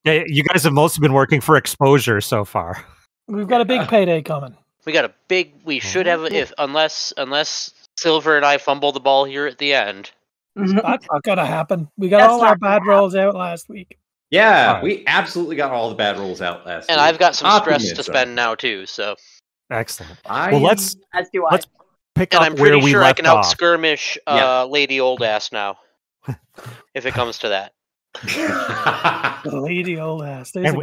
Yeah, you guys have mostly been working for exposure so far. We've got a big payday coming. We should have, unless Silver and I fumble the ball here at the end. That's not gonna happen. We got all our bad rolls out last week. Yeah, we absolutely got all the bad rolls out last week. And I've got some stress to spend now too, so. Excellent. Well, let's pick and up I'm where pretty we sure left I can off. out-skirmish Lady Old Ass now. If it comes to that. Lady Old Ass. And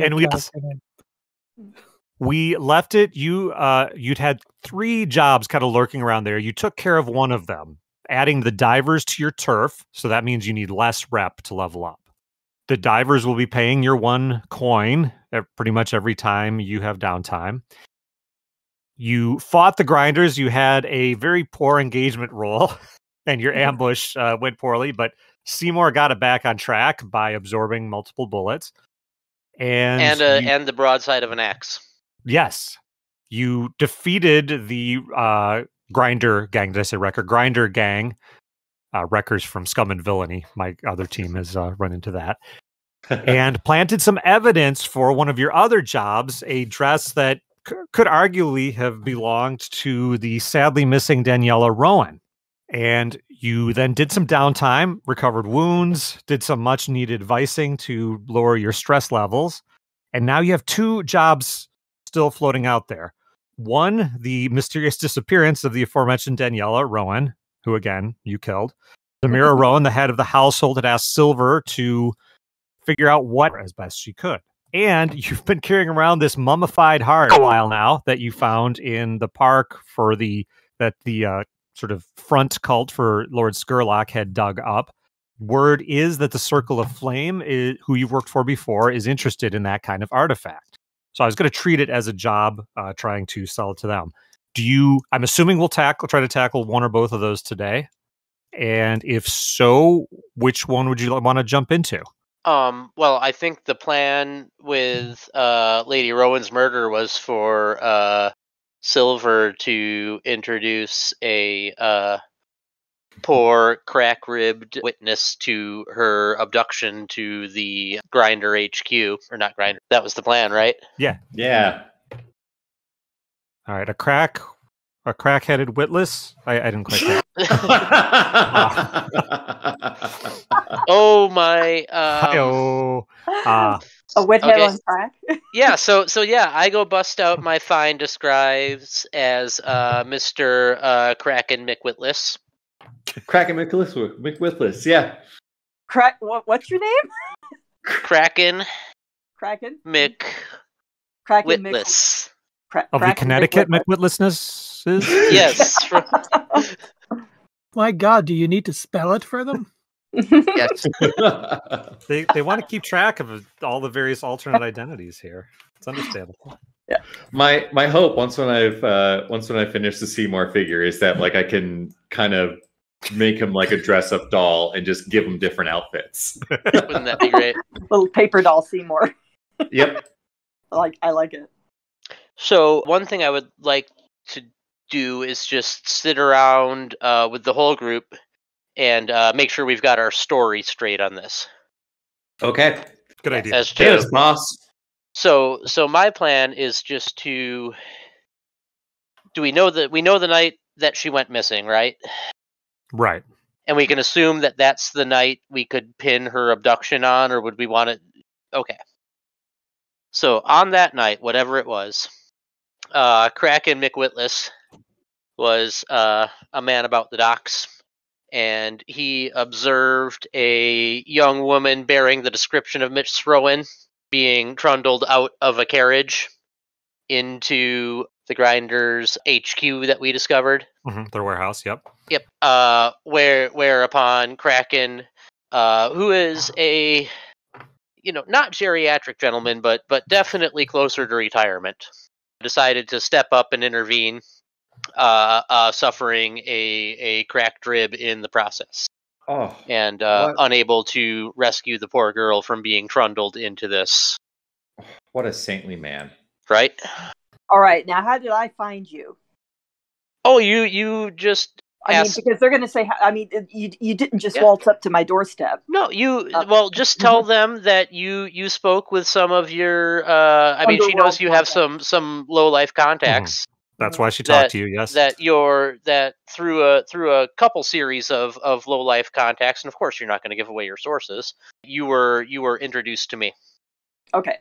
we left it. You'd had 3 jobs kind of lurking around there. You took care of one of them, adding the divers to your turf. So that means you need less rep to level up. The divers will be paying your 1 coin pretty much every time you have downtime. You fought the grinders. You had a very poor engagement roll, and your ambush went poorly, but Seymour got it back on track by absorbing multiple bullets. And the broadside of an axe. Yes. You defeated the grinder gang. Did I say wrecker? Grinder gang. Wreckers from Scum and Villainy. My other team has run into that. And planted some evidence for one of your other jobs, a dress that could arguably have belonged to the sadly missing Daniela Rowan. And you then did some downtime, recovered wounds, did some much needed vicing to lower your stress levels. And now you have 2 jobs still floating out there. One, the mysterious disappearance of the aforementioned Daniela Rowan, who again, you killed. Zamira Rowan, the head of the household, had asked Silver to figure out what as best she could. And you've been carrying around this mummified heart a while now that you found in the park for the sort of front cult for Lord Skurlock had dug up. Word is that the Circle of Flame, who you've worked for before, is interested in that kind of artifact. So I was going to treat it as a job, trying to sell it to them. I'm assuming we'll try to tackle one or both of those today. And if so, which one would you want to jump into? Well, I think the plan with Lady Rowan's murder was for Silver to introduce a poor, crack-ribbed witness to her abduction to the Grinder HQ. Or not Grinder. That was the plan, right? Yeah. Yeah. All right, a crack-headed witless? I didn't quite get it. Oh my! A wit head on crack. Yeah, so yeah, I go bust out my fine describes as Mr. Kraken McWitless. Kraken McWitless, yeah. What's your name? Kraken. Kraken. Kraken Witless. Of the Connecticut McWitlessnesses? Yes. My God, do you need to spell it for them? Yes. They want to keep track of all the various alternate identities here. It's understandable. Yeah. My hope once when I finish the Seymour figure is that like I can kind of make him like a dress up doll and just give him different outfits. Wouldn't that be great? Little paper doll Seymour. Yep. I like it. So one thing I would like to do is just sit around with the whole group and make sure we've got our story straight on this. Okay. Good idea. Yes, boss. So my plan is just to. We know the night that she went missing, right? Right. And we can assume that that's the night we could pin her abduction on, or would we want it? Okay. So on that night, whatever it was, Kraken McWitless was a man about the docks, and he observed a young woman bearing the description of Miss Rowan being trundled out of a carriage into the Grinders HQ that we discovered. Mm-hmm. Their warehouse, yep. Yep. Whereupon Kraken, who is a, not geriatric gentleman, but definitely closer to retirement, decided to step up and intervene, suffering a cracked rib in the process. Oh. And unable to rescue the poor girl from being trundled into this. What a saintly man. Right? All right, now how did I find you? Oh, you just I mean, because they're going to say, I mean, you didn't just waltz up to my doorstep. No, just tell them that you spoke with some of your. I mean, she knows you have some low life contacts. That's why she talked to you. Yes, that through a couple series of low life contacts, and of course, you're not going to give away your sources. You were introduced to me. Okay.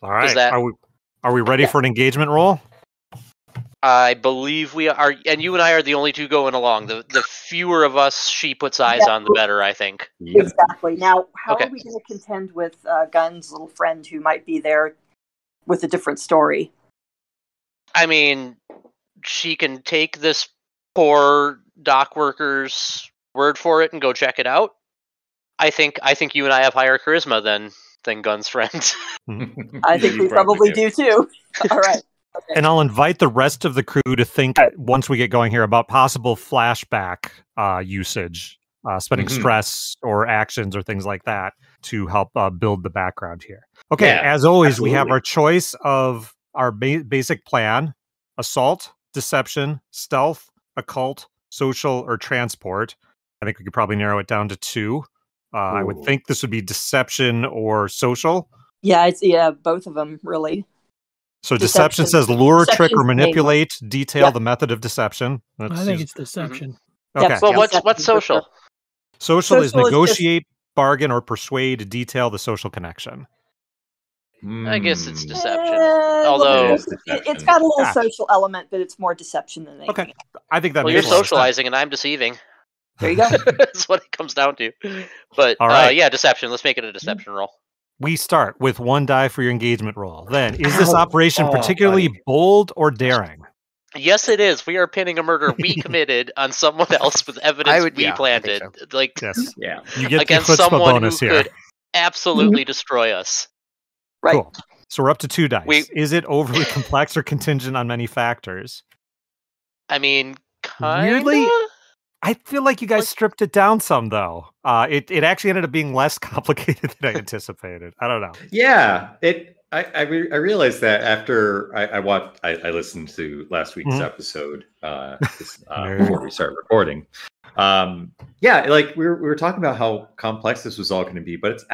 All right. Are we ready for an engagement roll? I believe we are, and you and I are the only two going along. The fewer of us she puts eyes on, the better, I think. Exactly. Now, how are we going to contend with Gunn's little friend who might be there with a different story? I mean, she can take this poor dock worker's word for it and go check it out. I think you and I have higher charisma than Gunn's friend. I think we probably do too. All right. Okay. And I'll invite the rest of the crew to think, once we get going here, about possible flashback usage, spending stress or actions or things like that to help build the background here. Okay, as always, we have our choice of our basic plan: assault, deception, stealth, occult, social, or transport. I think we could probably narrow it down to 2. I would think this would be deception or social. Yeah, both of them, really. So deception says lure, trick, or manipulate. Detail the method of deception. I think it's deception. Okay. Well, what's social? Social is negotiate, bargain, or persuade. Detail the social connection. I guess it's deception. Although it's got a little social element, but it's more deception than anything. Okay, I think that. Well, you're socializing, and I'm deceiving. There you go. That's what it comes down to. But all right, deception. Let's make it a deception roll. We start with 1 die for your engagement roll. Then, is this operation particularly bold or daring? Yes, it is. We are pinning a murder we committed on someone else with evidence we planted. So. You get against the someone bonus who here. could absolutely destroy us. Right. Cool. So we're up to 2 dice. Is it overly complex or contingent on many factors? I mean, kinda? Weirdly, I feel like you guys stripped it down some, though. It actually ended up being less complicated than I anticipated. I don't know. Yeah, I realized that after I listened to last week's episode before we started recording. Like we were talking about how complex this was all going to be, but it's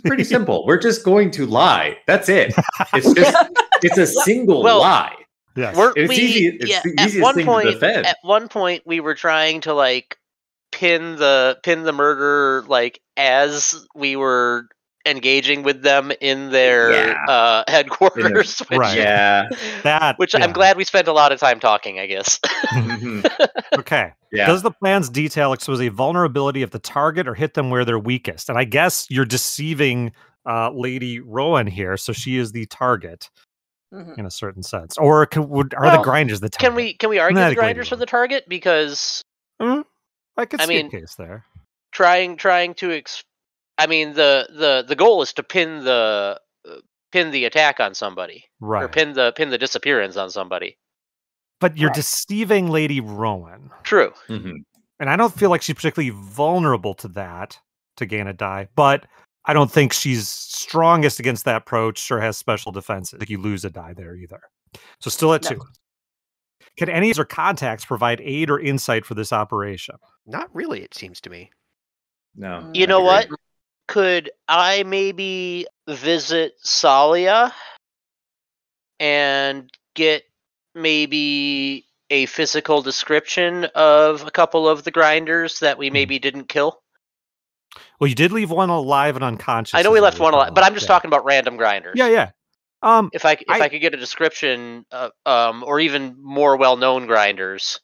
pretty simple. We're just going to lie. That's it. It's a single lie. Yes. It's easy. It's the easiest thing to defend. At one point, we were trying to pin the murder as we were engaging with them in their headquarters. Which I'm glad we spent a lot of time talking, I guess. Okay. Yeah. Does the plan's detail expose a vulnerability of the target or hit them where they're weakest? And I guess you're deceiving Lady Rowan here, so she is the target. In a certain sense, or are the grinders the target? Can we argue the grinders are the target? Because I could see a case there. Trying to the goal is to pin the attack on somebody, right? Or pin the disappearance on somebody. But you're deceiving Lady Rowan. True. And I don't feel like she's particularly vulnerable to that to gain a die, but I don't think she's strongest against that approach or has special defenses. Like you lose a die there either. So still at 2. Can any of her contacts provide aid or insight for this operation? Not really, it seems to me. No. You know what? Could I maybe visit Salia and get maybe a physical description of a couple of the grinders that we maybe didn't kill? Well, you did leave one alive and unconscious. I know we left one alive, but I'm just talking about random grinders. Yeah. If I could get a description, or even more well-known grinders,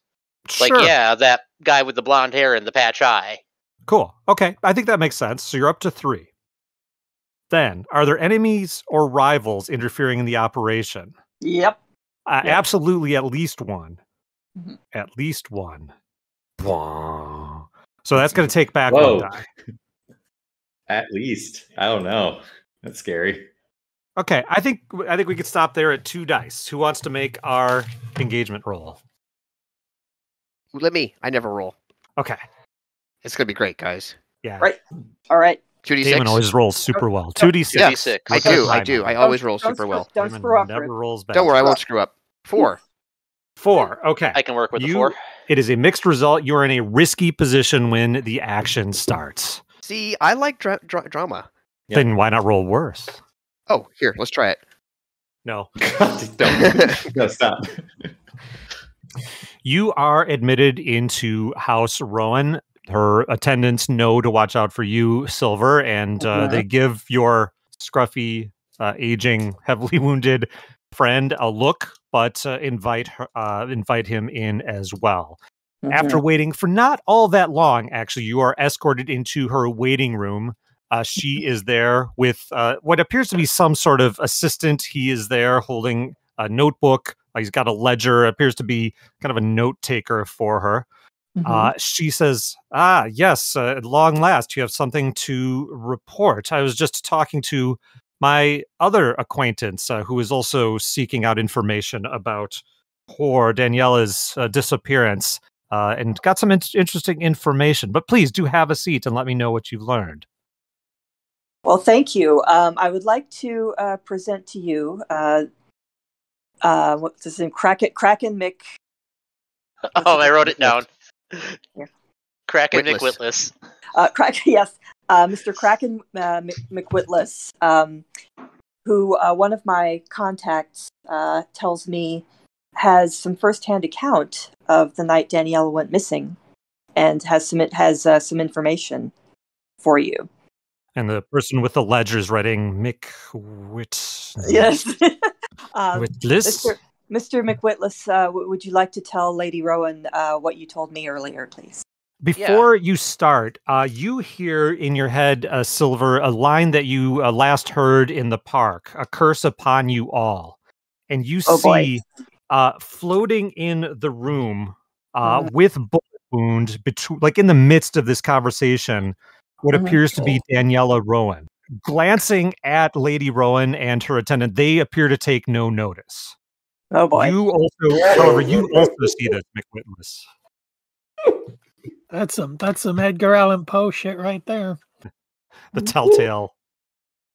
sure. That guy with the blonde hair and the patch eye. Cool. Okay, I think that makes sense. So you're up to 3. Then, are there enemies or rivals interfering in the operation? Yep. Absolutely, at least one. At least one. So that's going to take back 1 die. At least. I don't know. That's scary. Okay, I think we could stop there at 2 dice. Who wants to make our engagement roll? Let me. I never roll. Okay. It's going to be great, guys. Yeah. Right. All right. 2d6. Damon always rolls super well. 2d6. Yes, I do. I always roll super well. Don't screw up. Never rolls bad. Don't worry, I won't screw up. 4. 4. Okay. I can work with the 4. It is a mixed result. You are in a risky position when the action starts. See, I like drama. Yep. Then why not roll worse? Oh, here, let's try it. No. Don't. No, stop. You are admitted into House Rowan. Her attendants know to watch out for you, Silver, and they give your scruffy, aging, heavily wounded friend a look, but invite him in as well. After waiting for not all that long, actually, you are escorted into her waiting room. She is there with what appears to be some sort of assistant. He is there holding a notebook. He's got a ledger. Appears to be kind of a note taker for her. She says, yes, at long last, you have something to report. I was just talking to my other acquaintance who is also seeking out information about poor Daniela's disappearance and got some interesting information. But please do have a seat and let me know what you've learned. Well, thank you. I would like to present to you what's his name? Kraken Mick. Oh, I wrote it down. Yeah. Kraken McWhitless. Yes, Mr. Kraken McWhitless, who one of my contacts tells me has some firsthand account of the night Daniela went missing, and has some information for you. And the person with the ledger is writing McWhit. Yes. Whitless? Mr. McWhitless, would you like to tell Lady Rowan what you told me earlier, please? Before you start, you hear in your head, Silver, a line that you last heard in the park, "A curse upon you all." And you see floating in the room with bullet wound, like in the midst of this conversation, what appears to be Daniela Rowan. Glancing at Lady Rowan and her attendant, they appear to take no notice. Oh boy! However, you also see this, McWhitless. That's some Edgar Allan Poe shit right there. The telltale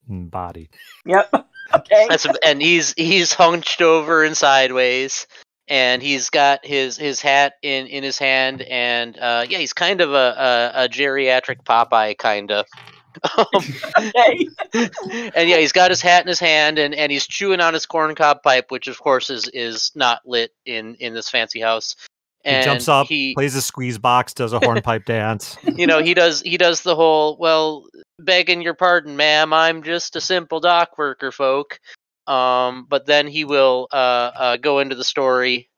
body. Yep. Okay. And he's hunched over and sideways, and he's got his hat in his hand, and he's kind of a geriatric Popeye kind of. Okay. And he's got his hat in his hand, and he's chewing on his corncob pipe, which of course is not lit in this fancy house. And he jumps up, plays a squeeze box, does a hornpipe dance. He does the whole, well, begging your pardon, ma'am, I'm just a simple dock worker, folk. But then he will go into the story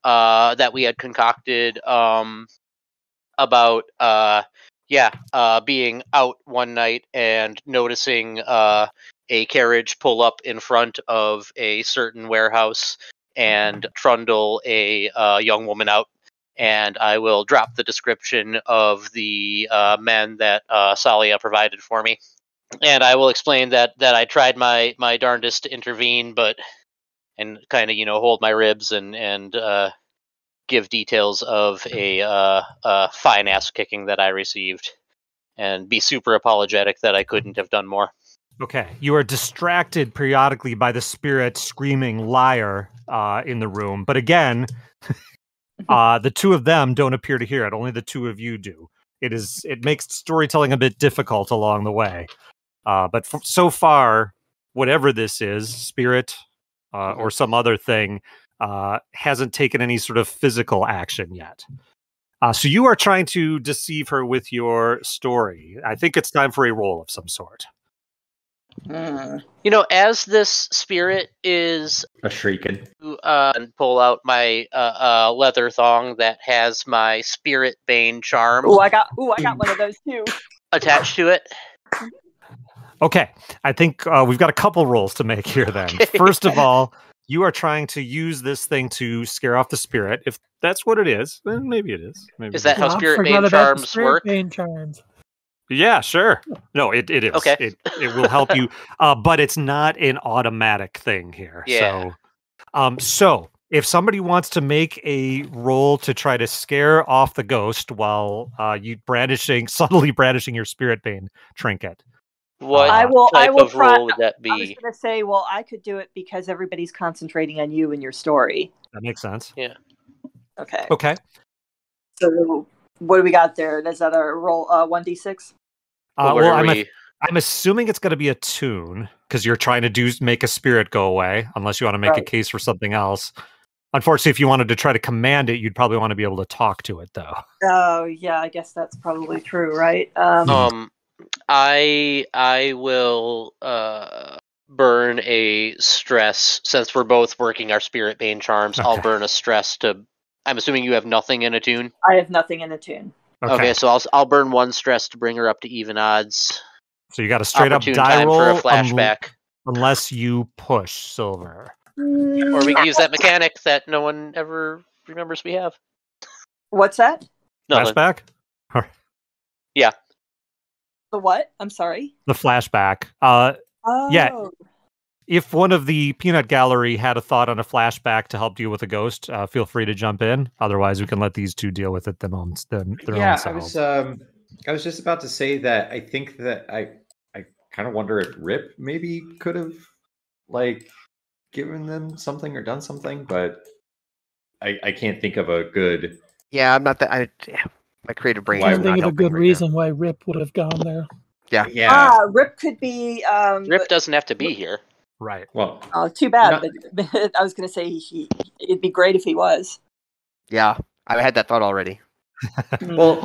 that we had concocted about being out one night and noticing a carriage pull up in front of a certain warehouse and trundle a young woman out. And I will drop the description of the men that Salia provided for me. And I will explain that I tried my darndest to intervene, and kind of, hold my ribs and give details of a fine ass kicking that I received, and be super apologetic that I couldn't have done more. Okay. You are distracted periodically by the spirit screaming liar in the room. But again, the two of them don't appear to hear it. Only the two of you do. It makes storytelling a bit difficult along the way. But so far, whatever this is, spirit or some other thing, hasn't taken any sort of physical action yet. So you are trying to deceive her with your story. I think it's time for a roll of some sort. As this spirit is a shrieking, and pull out my leather thong that has my spirit bane charm. I got one of those too. Attached to it. Okay, I think we've got a couple rolls to make here then. Okay. First of all, you are trying to use this thing to scare off the spirit. If that's what it is, then maybe it is. Maybe is that how spirit bane charms work? Bane charms. Yeah, sure. No, it is. Okay. It will help you, but it's not an automatic thing here. Yeah. So if somebody wants to make a roll to try to scare off the ghost while you subtly brandishing your spirit bane trinket. What I will try. role would that I was be? going to say, well, I could do it because everybody's concentrating on you and your story. That makes sense. Yeah. Okay. Okay. So what do we got there? Is that a roll 1d6? Well, I'm assuming it's going to be a tune because you're trying to make a spirit go away, unless you want to make a case for something else. Unfortunately, if you wanted to try to command it, you'd probably want to be able to talk to it, though. Oh, yeah, I guess that's probably true, right? I will burn a stress since we're both working our spirit bane charms. Okay. I'll burn a stress to. I'm assuming you have nothing in attune. I have nothing in attune. Okay, so I'll burn one stress to bring her up to even odds. So you got a straight up Opportune die time roll for a flashback. unless you push Silver. Or we can use that mechanic that no one ever remembers we have. What's that? Nothing. Flashback? Yeah. The what? I'm sorry. The flashback. Oh. Yeah. If one of the Peanut Gallery had a thought on a flashback to help deal with a ghost, feel free to jump in. Otherwise, we can let these two deal with it their own selves. I was just about to say that I think that I kind of wonder if Rip maybe could have given them something or done something, but I can't think of a good. Yeah, I'm not that. My creative brain. I can't think of a good reason why Rip would have gone there. Yeah. Rip could be. Rip doesn't have to be here. Right. Well. Oh, too bad. But I was going to say it'd be great if he was. Yeah, I had that thought already. Well,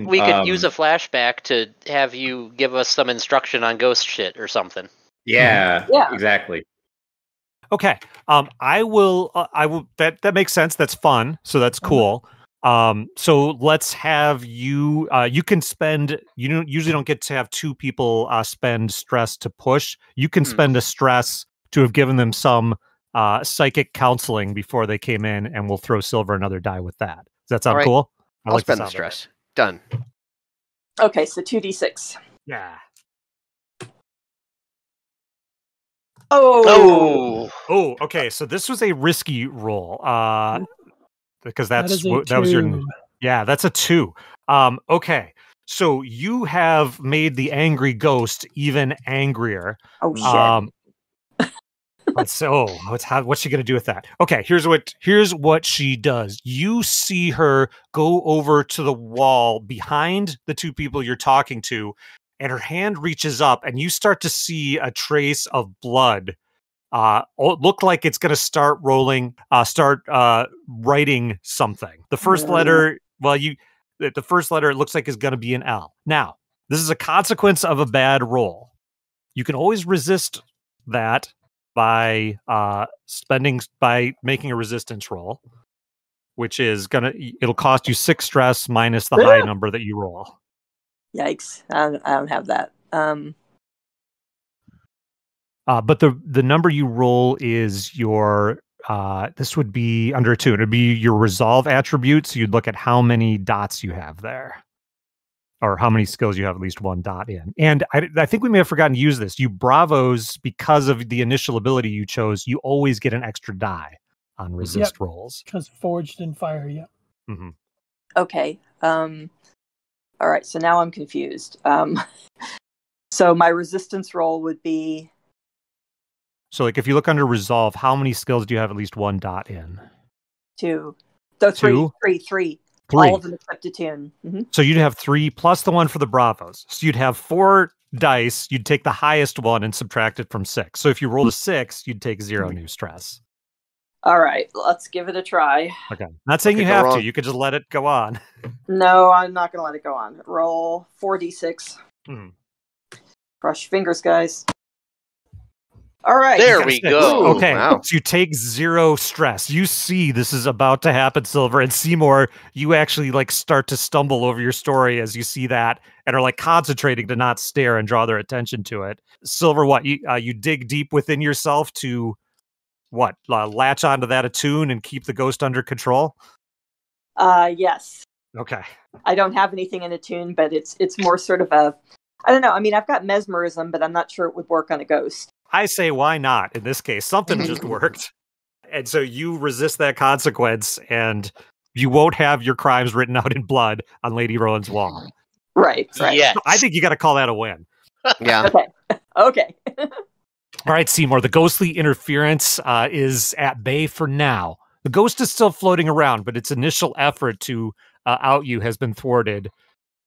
we could use a flashback to have you give us some instruction on ghost shit or something. Yeah. Exactly. Okay. I will. That makes sense. That's fun. So that's cool. So let's have you. You can spend. You usually don't get to have two people spend stress to push. You can spend a stress to have given them some psychic counseling before they came in, and we'll throw Silver another die with that. Does that sound cool? I'll spend the stress. Done. Okay, so 2d6. Yeah. Oh. Okay. So this was a risky roll. Because that was your. Yeah, that's a 2. Okay. So you have made the angry ghost even angrier. Oh shit. What's she gonna do with that? Okay, here's what she does. You see her go over to the wall behind the two people you're talking to, and her hand reaches up, and you start to see a trace of blood. Look like it's gonna start rolling. Writing something. The first letter. Well, the first letter it looks like is gonna be an L. Now, this is a consequence of a bad roll. You can always resist that by making a resistance roll, which is it'll cost you 6 stress minus the high number that you roll. Yikes! I don't have that. But the number you roll is your this would be under 2. It'd be your resolve attribute. So you'd look at how many dots you have there, or how many skills you have at least 1 dot in. And I think we may have forgotten to use this. You bravos, because of the initial ability you chose, you always get an extra die on resist rolls. Because forged in fire, Mm-hmm. Okay. All right. So now I'm confused. So my resistance roll would be. So, if you look under resolve, how many skills do you have at least 1 dot in? 2. So 3. 3. All of them except attune. Mm-hmm. So you'd have 3 plus the 1 for the bravos. So you'd have 4 dice. You'd take the highest one and subtract it from 6. So if you rolled a 6, you'd take 0 new stress. All right, let's give it a try. Okay. Not saying you have to. You could just let it go on. No, I'm not going to let it go on. Roll 4d6. Cross your fingers, guys. All right. There we go. Okay. Wow. So you take 0 stress. You see this is about to happen, Silver. And Seymour, you actually start to stumble over your story as you see that and are concentrating to not stare and draw their attention to it. Silver, what? You dig deep within yourself to what? Latch onto that attune and keep the ghost under control? Yes. Okay. I don't have anything in attune, but it's more sort of a, I don't know. I mean, I've got mesmerism, but I'm not sure it would work on a ghost. I say, why not? In this case, something just worked. And so you resist that consequence, and you won't have your crimes written out in blood on Lady Rowan's wall. Right. Yes. I think you got to call that a win. Yeah. Okay. All right, Seymour, the ghostly interference is at bay for now. The ghost is still floating around, but its initial effort to out you has been thwarted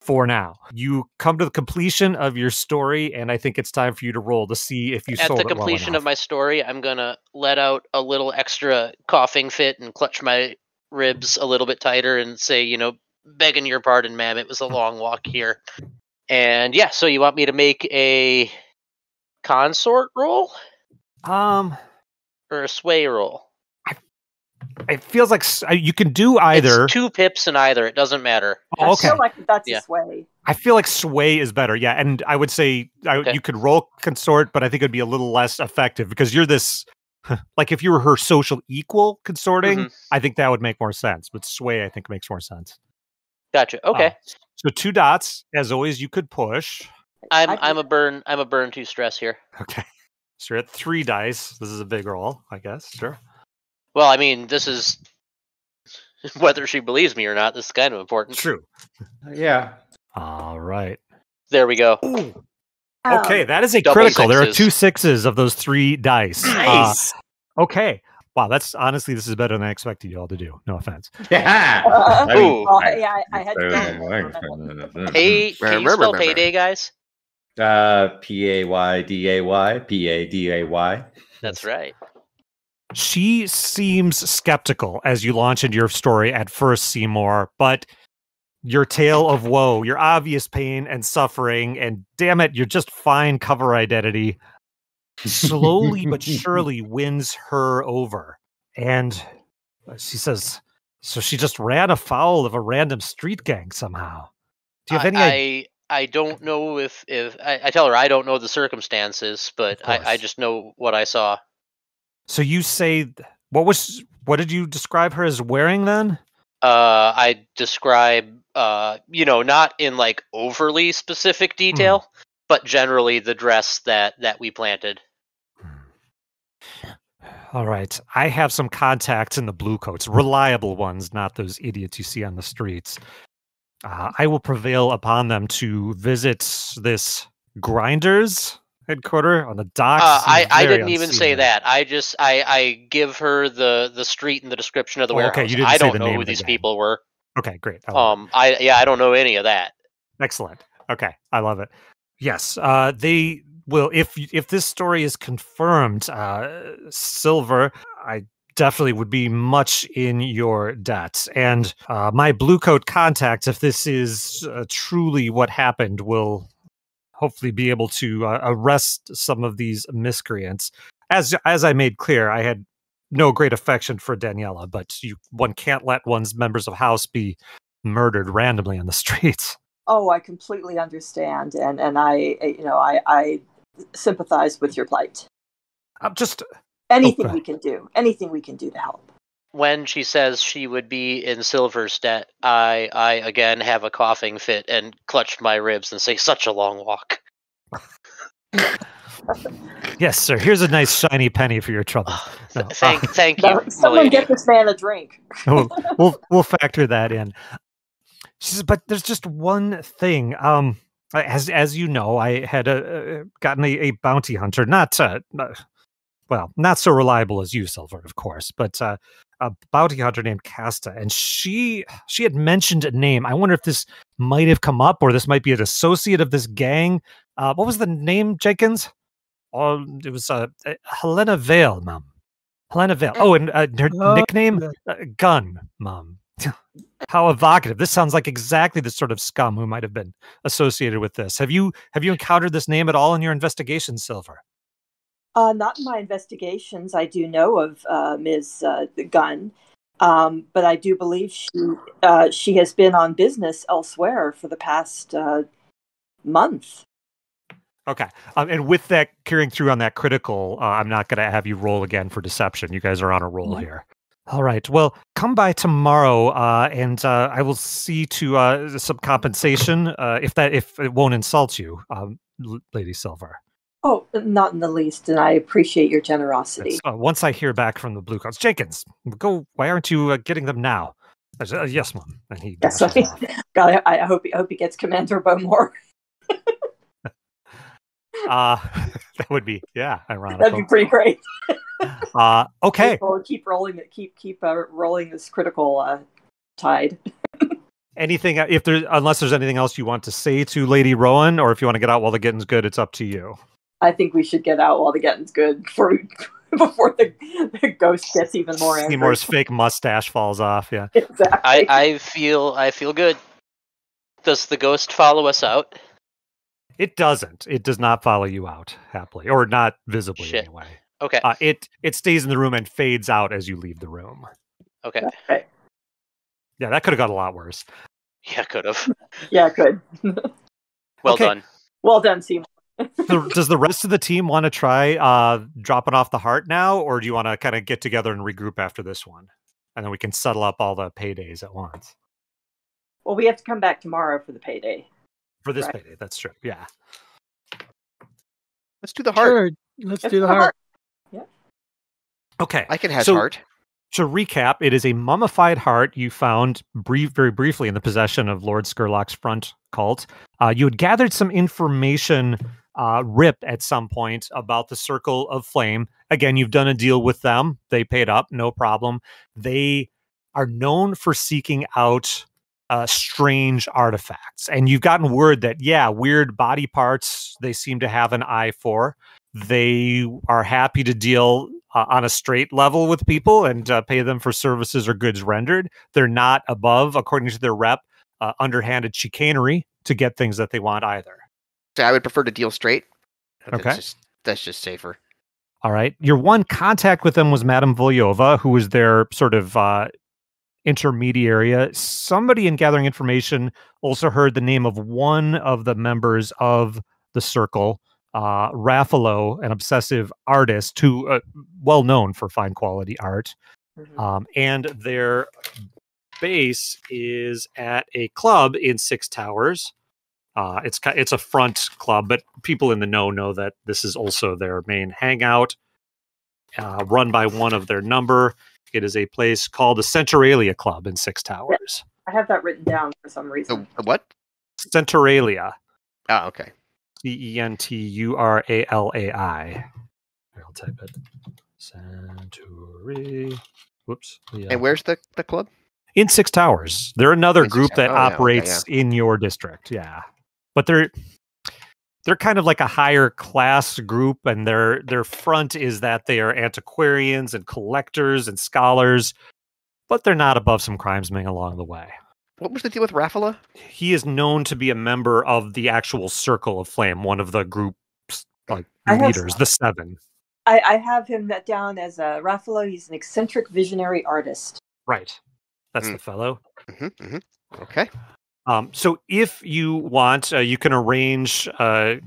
for now. You come to the completion of your story, and I think it's time for you to roll to see if you sold it well enough. At the completion of my story, I'm going to let out a little extra coughing fit and clutch my ribs a little bit tighter and say, begging your pardon, ma'am, it was a long walk here. And yeah, so you want me to make a consort roll? Or a sway roll? It feels like you can do either. It's 2 pips in either. It doesn't matter. Oh, okay. I feel like that's a sway. I feel like sway is better. Yeah, and I would say you could roll consort, but I think it'd be a little less effective because you're this. Like if you were her social equal consorting, I think that would make more sense. But sway, I think, makes more sense. Gotcha. Okay. So 2 dots, as always. You could push. I'm a burn 2 stress here. Okay. So you're at 3 dice. This is a big roll, I guess. Sure. Well, I mean, this is whether she believes me or not. This is kind of important. True. Yeah. All right. There we go. Ooh. Okay, that is a Double critical. 6s. There are 2 6s of those 3 dice. Nice. Okay. Wow, that's honestly, this is better than I expected you all to do. No offense. Yeah. I had to go. Hey, can you spell payday, guys? Payday. Paday. That's right. She seems skeptical as you launch into your story at first, Seymour, but your tale of woe, your obvious pain and suffering, and damn it, you're just fine cover identity, slowly but surely wins her over. And she says, so she just ran afoul of a random street gang somehow. Do you have any idea? I don't know if I tell her I don't know the circumstances, but I just know what I saw. So you say, what did you describe her as wearing then? I describe, not in like overly specific detail, but generally the dress that we planted. All right. I have some contacts in the blue coats, reliable ones, not those idiots you see on the streets. I will prevail upon them to visit this Grinders headquarter on the docks. I didn't even say that. I give her the street and the description of the warehouse. Okay, you didn't I say don't the know name who of the these gang. people were. Okay, great. I don't know any of that. Excellent. Okay, I love it. Yes, they will. If this story is confirmed, Silver, I definitely would be much in your debt. And my blue coat contacts, if this is truly what happened, will hopefully be able to arrest some of these miscreants. As I made clear, I had no great affection for Daniela, but one can't let one's members of house be murdered randomly on the streets. Oh, I completely understand, and I sympathize with your plight. Just anything we can do to help. When she says she would be in Silver's debt, I again have a coughing fit and clutch my ribs and say, "Such a long walk." Yes, sir. Here's a nice shiny penny for your trouble. No, thank you. Someone get this man a drink. we'll factor that in. She says, but there's just one thing. As you know, I had gotten a bounty hunter, not so reliable as you, Silver, of course, but a bounty hunter named Casta, and she had mentioned a name. I wonder if this might have come up, or this might be an associate of this gang. What was the name, Jenkins? It was Helena Vale, Mum. Helena Vale. Oh, and her nickname, Gun, Mum. How evocative! This sounds like exactly the sort of scum who might have been associated with this. Have you encountered this name at all in your investigation, Silver? Not in my investigations. I do know of Ms. Gunn, but I do believe she has been on business elsewhere for the past month. Okay, and with that carrying through on that critical, I'm not going to have you roll again for deception. You guys are on a roll here. All right. Well, come by tomorrow, and I will see to some compensation if it won't insult you, Lady Silver. Oh, not in the least, and I appreciate your generosity. Once I hear back from the Blue Coats, Jenkins, go. Why aren't you getting them now? Yes, Mom. And he God, I hope he gets Commander Bowmore. That would be ironical. That'd be pretty great. Okay. Keep rolling it. Keep rolling this critical tide. Anything? Unless there's anything else you want to say to Lady Rowan, or if you want to get out while the getting's good, it's up to you. I think we should get out while the getting's good before the ghost gets even more angry. Seymour's fake mustache falls off. Yeah, exactly. I feel good. Does the ghost follow us out? It doesn't. It does not follow you out happily, or not visibly anyway. Okay. It stays in the room and fades out as you leave the room. Okay. Yeah, that could have got a lot worse. Yeah, could have. Yeah, it could. Well done. Well done, Seymour. Does the rest of the team want to try dropping off the heart now, or do you want to kind of get together and regroup after this one? And then we can settle up all the paydays at once. Well, we have to come back tomorrow for the payday. For this payday, that's true. Yeah. Let's do the heart. Sure, let's do the heart. Yeah. Okay. I can have heart. To recap, it is a mummified heart you found very briefly in the possession of Lord Skurlock's front cult. You had gathered some information, Rip, at some point about the Circle of Flame. Again, you've done a deal with them. They paid up, no problem. They are known for seeking out strange artifacts. And you've gotten word that, weird body parts they seem to have an eye for. They are happy to deal on a straight level with people and pay them for services or goods rendered. They're not above, according to their rep, underhanded chicanery to get things that they want either. So I would prefer to deal straight. Okay. That's just safer. All right. Your one contact with them was Madame Volyova, who was their sort of intermediary. Somebody in gathering information also heard the name of one of the members of the circle, Raffalo, an obsessive artist who well known for fine quality art. Mm-hmm. And their base is at a club in Six Towers. It's a front club, but people in the know that this is also their main hangout, run by one of their number. It is a place called the Centuralia Club in Six Towers. I have that written down for some reason. The what? Centuralia. Oh, okay. Centuralai. I'll type it. Centuri. Whoops. Yeah. And where's the club? In Six Towers. They're another group that operates in your district. Yeah. But they're kind of like a higher class group, and their front is that they are antiquarians and collectors and scholars, but they're not above some crimesmen along the way. What was the deal with Raffala? He is known to be a member of the actual Circle of Flame, one of the group's leaders, the Seven. I have him down as Raffalo. He's an eccentric visionary artist. Right. That's the fellow. Mm-hmm, mm-hmm. Okay. So if you want, you can arrange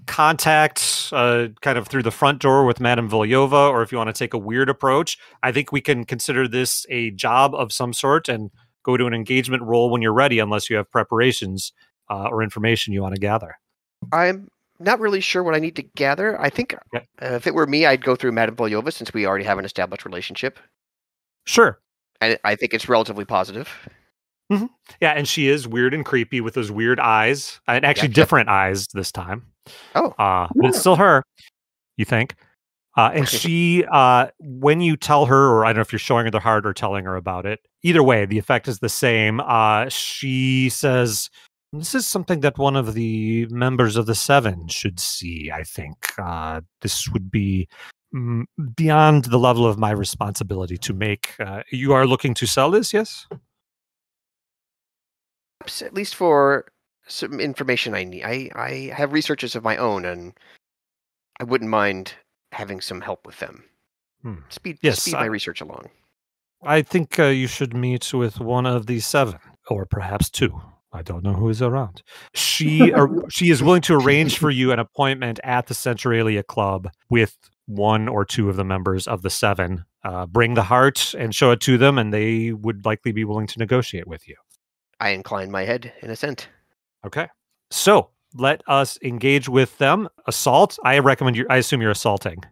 contact kind of through the front door with Madame Volyova, or if you want to take a weird approach, I think we can consider this a job of some sort and go to an engagement role when you're ready, unless you have preparations or information you want to gather. I'm not really sure what I need to gather. I think if it were me, I'd go through Madame Volyova since we already have an established relationship. Sure. And I think it's relatively positive. Mm-hmm. Yeah, and she is weird and creepy with those weird eyes, and actually different eyes this time. Oh, but it's still her, you think? And she, when you tell her, or I don't know if you're showing her the heart or telling her about it, either way, the effect is the same. She says, "This is something that one of the members of the Seven should see. I think this would be beyond the level of my responsibility to make. You are looking to sell this, yes?" At least for some information I need. I have researchers of my own, and I wouldn't mind having some help with them. Speed my research along. I think you should meet with one of the Seven, or perhaps two. I don't know who is around. She is willing to arrange for you an appointment at the Centuralia Club with one or two of the members of the Seven. Bring the heart and show it to them, and they would likely be willing to negotiate with you. I incline my head in assent. Okay. So let us engage with them. Assault. I recommend you. I assume you're assaulting.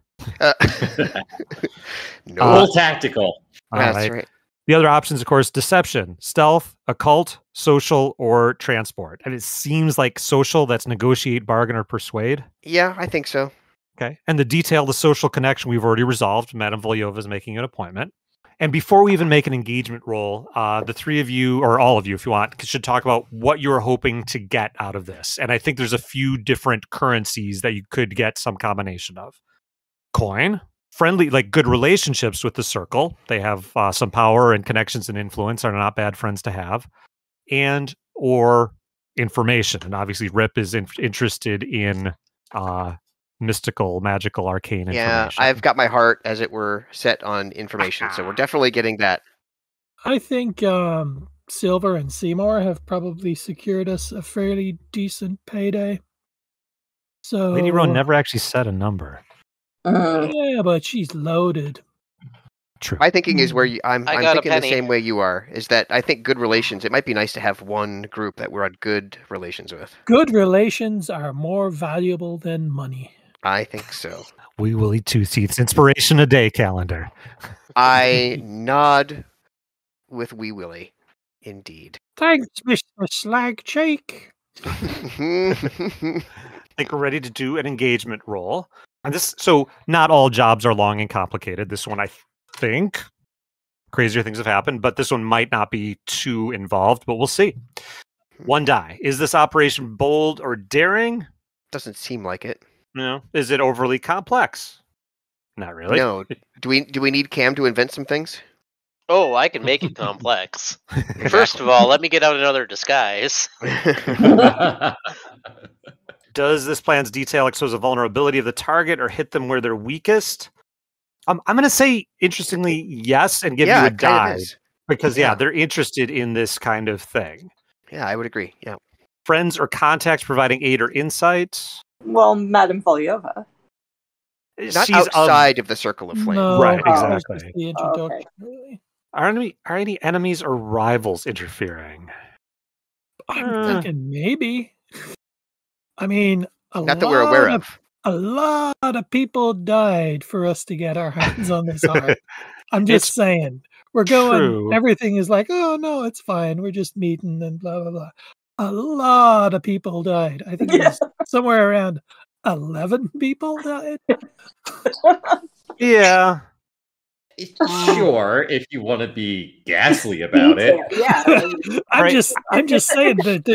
No. All tactical. All That's right. right. The other options, of course, deception, stealth, occult, social, or transport. And it seems like social, that's negotiate, bargain, or persuade. Yeah, I think so. Okay. And the detail, the social connection, we've already resolved. Madame Volyova is making an appointment. And before we even make an engagement roll, the three of you, or all of you if you want, should talk about what you're hoping to get out of this. And I think there's a few different currencies that you could get some combination of. Coin. Friendly, like good relationships with the circle. They have some power and connections and influence, are not bad friends to have. And or information. And obviously Rip is interested in mystical, magical, arcane information. I've got my heart, as it were, set on information, so we're definitely getting that. I think Silver and Seymour have probably secured us a fairly decent payday. So Lady Rowan never actually said a number. Yeah, but she's loaded. True. My thinking is where I'm thinking the penny. same way you are. Is that I think good relations. It might be nice to have one group that we're on good relations with. Good relations are more valuable than money. I think so. Wee Willie Two Teeth's inspiration a day calendar. I nod with Wee Willie. Indeed. Thanks, Mr. Slag Cheek. I think we're ready to do an engagement roll. And this, so not all jobs are long and complicated. This one, I think, crazier things have happened, but this one might not be too involved, but we'll see. One die. Is this operation bold or daring? Doesn't seem like it. No. Is it overly complex? Not really. No. Do we need Cam to invent some things? Oh, I can make it complex. First of all, let me get out another disguise. Does this plan's detail expose a vulnerability of the target or hit them where they're weakest? I'm going to say, interestingly, yes, and give you a die. Because, they're interested in this kind of thing. Yeah, I would agree. Yeah. Friends or contacts providing aid or insight? Well, Madame Volyova. Not outside of the circle of flame. No, right, that's exactly. just the introduction, really. Are any enemies or rivals interfering? I'm thinking maybe. I mean, not that we're aware of. A lot of people died for us to get our hands on this art. I'm just saying. We're going, true. Everything is like, oh, no, it's fine. We're just meeting and blah, blah, blah. A lot of people died. I think it was somewhere around 11 people died. Yeah. Sure, if you want to be ghastly about it. Yeah. I'm just saying that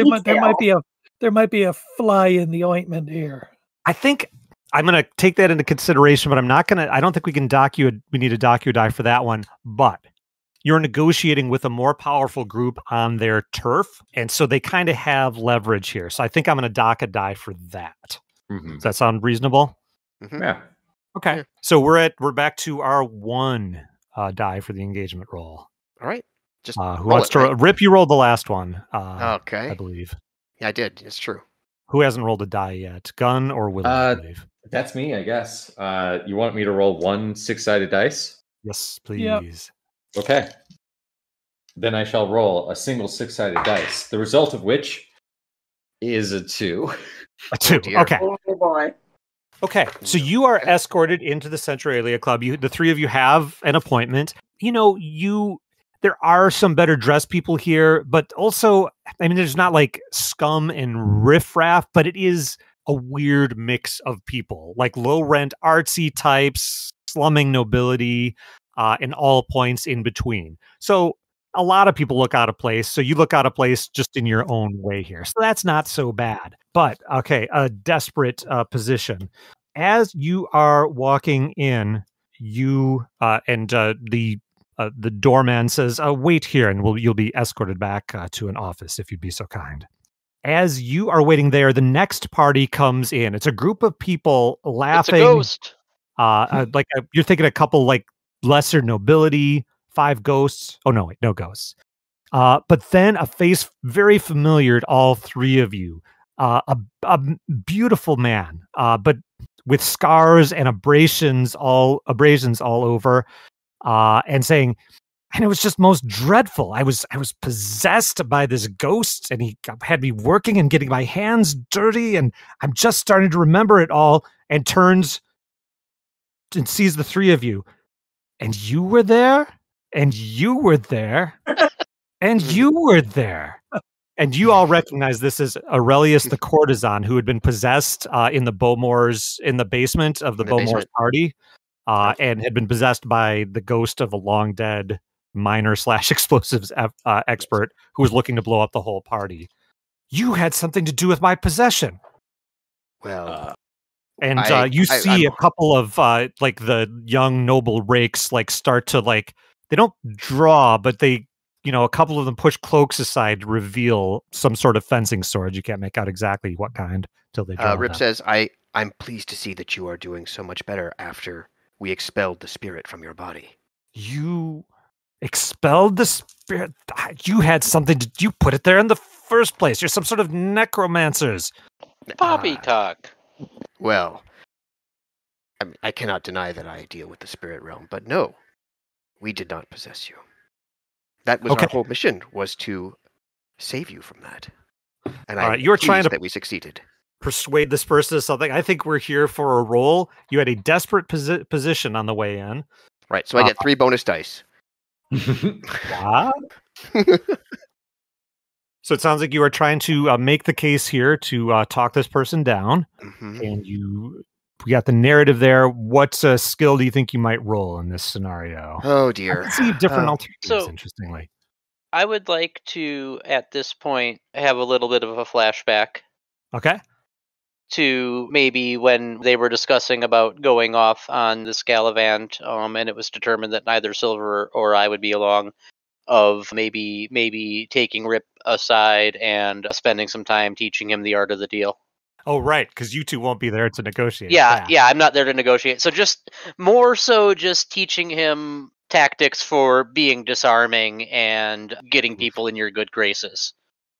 there might be a fly in the ointment here. I think I'm going to take that into consideration, but I don't think we need a docu die for that one, but you're negotiating with a more powerful group on their turf, and so they kind of have leverage here. So I think I'm going to dock a die for that. Mm-hmm. Does that sound reasonable? Mm-hmm. Yeah. Okay. Yeah. So we're back to our one die for the engagement roll. All right. Just who wants to right? Rip? You rolled the last one. Okay. I believe. Yeah, I did. It's true. Who hasn't rolled a die yet? Gunn or Willie? I believe. That's me, I guess. You want me to roll one 6-sided dice? Yes, please. Yep. Okay. Then I shall roll a single 6-sided dice, the result of which is a 2. A 2. Okay. Oh boy. Okay. So you are escorted into the Centralia Club. The three of you have an appointment. There are some better dressed people here, but also, I mean, there's not like scum and riffraff, but it is a weird mix of people, like low rent, artsy types, slumming nobility, and all points in between. So a lot of people look out of place. So you look out of place just in your own way here. So that's not so bad. But okay, a desperate position. As you are walking in, you the doorman says, "Wait here, and you'll be escorted back to an office if you'd be so kind." As you are waiting there, the next party comes in. It's a group of people laughing. It's a ghost. You're thinking a couple like lesser nobility, 5 ghosts. Oh no, wait, no ghosts. But then a face very familiar to all three of you. A beautiful man, but with scars and abrasions all over. And saying, and it was just most dreadful. I was possessed by this ghost, and he had me working and getting my hands dirty, and I'm just starting to remember it all, and turns and sees the three of you. And you were there? and you were there, and you were there. And you all recognize this as Aurelius the courtesan who had been possessed in the Bowmore's, in the basement of the Bowmore's party, and had been possessed by the ghost of a long dead miner / explosives expert who was looking to blow up the whole party. You had something to do with my possession. Well, and you see a couple of like the young noble rakes like start to like, they don't draw, but they, a couple of them push cloaks aside to reveal some sort of fencing sword. You can't make out exactly what kind till they draw Rip them. says, I'm pleased to see that you are doing so much better after we expelled the spirit from your body. You expelled the spirit? You had something to... You put it there in the first place. You're some sort of necromancers. Poppycock. Well, I cannot deny that I deal with the spirit realm, but no, we did not possess you. That was our whole mission, was to save you from that. And you're trying to that we succeeded. Persuade this person to something. I think we're here for a roll. You had a desperate position on the way in. Right, so I get 3 bonus dice. What? So it sounds like you are trying to make the case here to talk this person down. And we got the narrative there. What skill do you think you might roll in this scenario? Oh, dear. I can see different alternatives, interestingly. I would like to, at this point, have a little bit of a flashback. Okay. To maybe when they were discussing about going off on the Scallavant, and it was determined that neither Silver or I would be along, of maybe taking Rip aside and spending some time teaching him the art of the deal. Oh, right, because you two won't be there to negotiate. Yeah, I'm not there to negotiate. So just teaching him tactics for being disarming and getting people in your good graces.